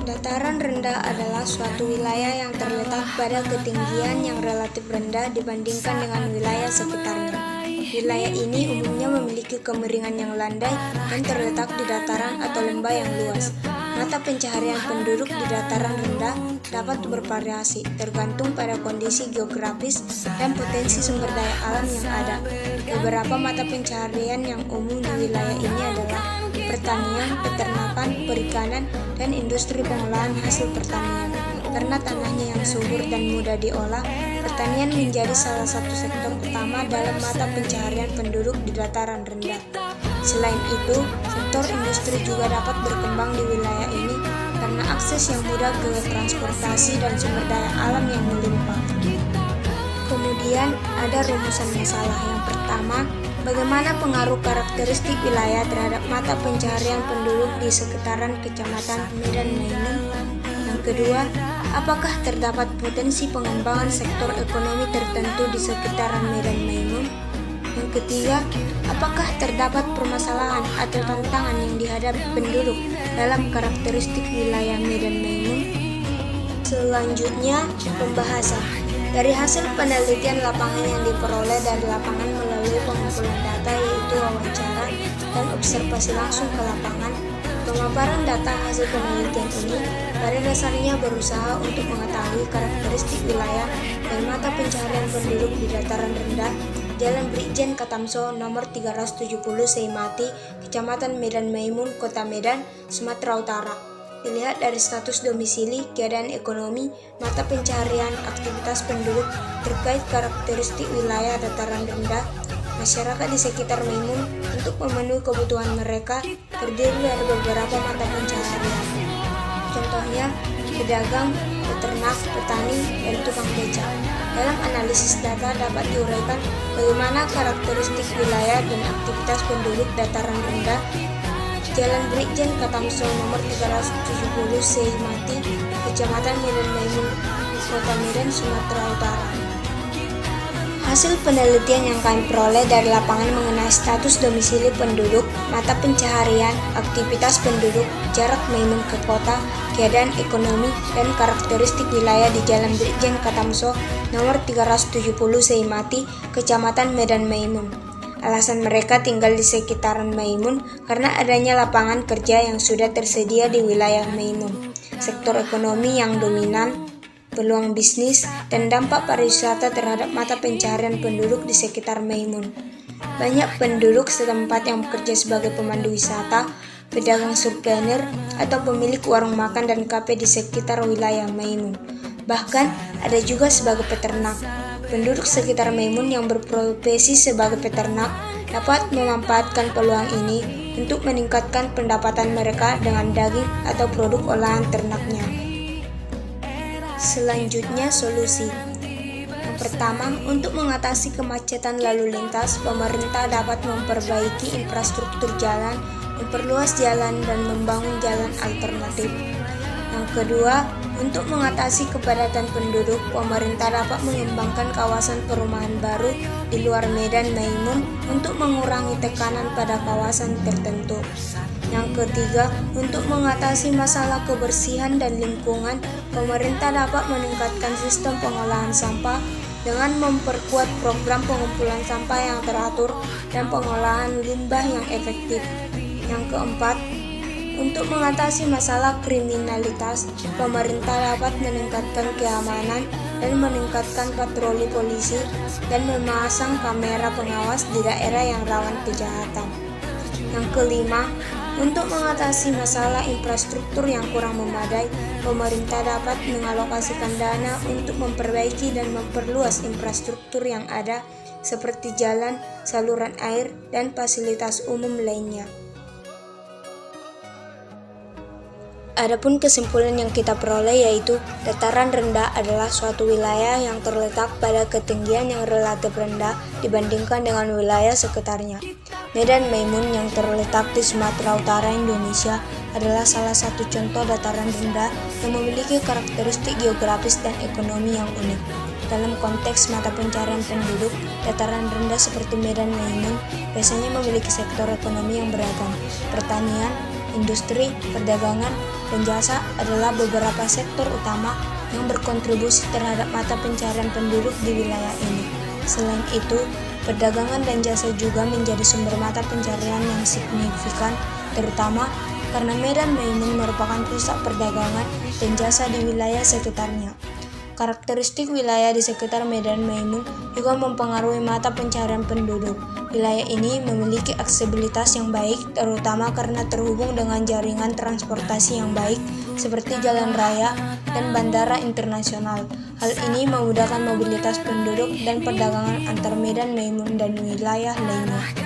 Dataran rendah adalah suatu wilayah yang terletak pada ketinggian yang relatif rendah dibandingkan dengan wilayah sekitarnya. Wilayah ini umumnya memiliki kemiringan yang landai dan terletak di dataran atau lembah yang luas. Mata pencaharian penduduk di dataran rendah dapat bervariasi tergantung pada kondisi geografis dan potensi sumber daya alam yang ada. Beberapa mata pencaharian yang umum di wilayah ini adalah pertanian, peternakan, perikanan, dan industri pengolahan hasil pertanian. Karena tanahnya yang subur dan mudah diolah, pertanian menjadi salah satu sektor utama dalam mata pencaharian penduduk di dataran rendah. Selain itu, sektor industri juga dapat berkembang di wilayah ini karena akses yang mudah ke transportasi dan sumber daya alam yang melimpah. Kemudian ada rumusan masalah. Yang pertama, bagaimana pengaruh karakteristik wilayah terhadap mata pencaharian penduduk di sekitaran Kecamatan Medan Mainun. Yang kedua, apakah terdapat potensi pengembangan sektor ekonomi tertentu di sekitaran Medan Mainun? Yang ketiga, apakah terdapat permasalahan atau tantangan yang dihadapi penduduk dalam karakteristik wilayah Medan Mainun? Selanjutnya, pembahasan. Dari hasil penelitian lapangan yang diperoleh dari lapangan melalui pengumpulan data yaitu wawancara dan observasi langsung ke lapangan, pemaparan data hasil penelitian ini pada dasarnya berusaha untuk mengetahui karakteristik wilayah dan mata pencaharian penduduk di dataran rendah Jalan Brigjen Katamso nomor 370 Seimati, Kecamatan Medan Maimun, Kota Medan, Sumatera Utara. Dilihat dari status domisili, keadaan ekonomi, mata pencaharian, aktivitas penduduk terkait karakteristik wilayah dataran rendah, masyarakat di sekitar Maimun untuk memenuhi kebutuhan mereka terdiri dari beberapa mata pencaharian. Contohnya, pedagang, peternak, petani, dan tukang beca. Dalam analisis data dapat diuraikan bagaimana karakteristik wilayah dan aktivitas penduduk dataran rendah Jalan Brigjen Katamso nomor 370 Seimati, Kecamatan Medan Maimun, Kota Medan, Sumatera Utara. Hasil penelitian yang kami peroleh dari lapangan mengenai status domisili penduduk, mata pencaharian, aktivitas penduduk, jarak Maimun ke kota, keadaan ekonomi, dan karakteristik wilayah di Jalan Brigjen Katamso nomor 370 Seimati, Kecamatan Medan Maimun. Alasan mereka tinggal di sekitaran Maimun karena adanya lapangan kerja yang sudah tersedia di wilayah Maimun, sektor ekonomi yang dominan, peluang bisnis, dan dampak pariwisata terhadap mata pencaharian penduduk di sekitar Maimun. Banyak penduduk setempat yang bekerja sebagai pemandu wisata, pedagang souvenir, atau pemilik warung makan dan kafe di sekitar wilayah Maimun. Bahkan ada juga sebagai peternak. Penduduk sekitar Maimun yang berprofesi sebagai peternak dapat memanfaatkan peluang ini untuk meningkatkan pendapatan mereka dengan daging atau produk olahan ternaknya. Selanjutnya, solusi. Yang pertama, untuk mengatasi kemacetan lalu lintas, pemerintah dapat memperbaiki infrastruktur jalan, memperluas jalan, dan membangun jalan alternatif. Yang kedua, untuk mengatasi kepadatan penduduk, pemerintah dapat mengembangkan kawasan perumahan baru di luar Medan Maimun untuk mengurangi tekanan pada kawasan tertentu. Yang ketiga, untuk mengatasi masalah kebersihan dan lingkungan, pemerintah dapat meningkatkan sistem pengolahan sampah dengan memperkuat program pengumpulan sampah yang teratur dan pengolahan limbah yang efektif. Yang keempat, untuk mengatasi masalah kriminalitas, pemerintah dapat meningkatkan keamanan dan meningkatkan patroli polisi dan memasang kamera pengawas di daerah yang rawan kejahatan. Yang kelima, untuk mengatasi masalah infrastruktur yang kurang memadai, pemerintah dapat mengalokasikan dana untuk memperbaiki dan memperluas infrastruktur yang ada seperti jalan, saluran air, dan fasilitas umum lainnya. Adapun kesimpulan yang kita peroleh yaitu dataran rendah adalah suatu wilayah yang terletak pada ketinggian yang relatif rendah dibandingkan dengan wilayah sekitarnya. Medan Maimun yang terletak di Sumatera Utara, Indonesia adalah salah satu contoh dataran rendah yang memiliki karakteristik geografis dan ekonomi yang unik. Dalam konteks mata pencaharian penduduk, dataran rendah seperti Medan Maimun biasanya memiliki sektor ekonomi yang beragam, pertanian, industri, perdagangan, dan jasa adalah beberapa sektor utama yang berkontribusi terhadap mata pencarian penduduk di wilayah ini. Selain itu, perdagangan dan jasa juga menjadi sumber mata pencarian yang signifikan, terutama karena Medan Maimun merupakan pusat perdagangan dan jasa di wilayah sekitarnya. Karakteristik wilayah di sekitar Medan Maimun juga mempengaruhi mata pencarian penduduk. Wilayah ini memiliki aksesibilitas yang baik, terutama karena terhubung dengan jaringan transportasi yang baik seperti jalan raya dan bandara internasional. Hal ini memudahkan mobilitas penduduk dan perdagangan antar Medan Maimun dan wilayah lainnya.